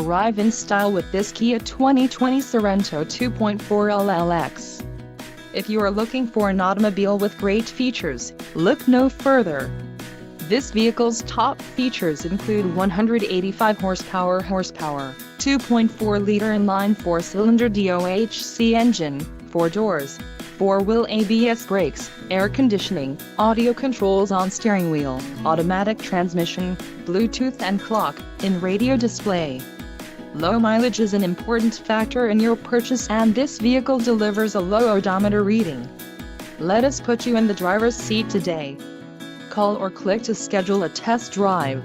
Arrive in style with this Kia 2020 Sorento 2.4 LLX. If you are looking for an automobile with great features, look no further. This vehicle's top features include 185 horsepower, 2.4-liter inline 4-cylinder DOHC engine, 4 doors, 4-wheel ABS brakes, air conditioning, audio controls on steering wheel, automatic transmission, Bluetooth and clock-in radio display. Low mileage is an important factor in your purchase, and this vehicle delivers a low odometer reading. Let us put you in the driver's seat today. Call or click to schedule a test drive.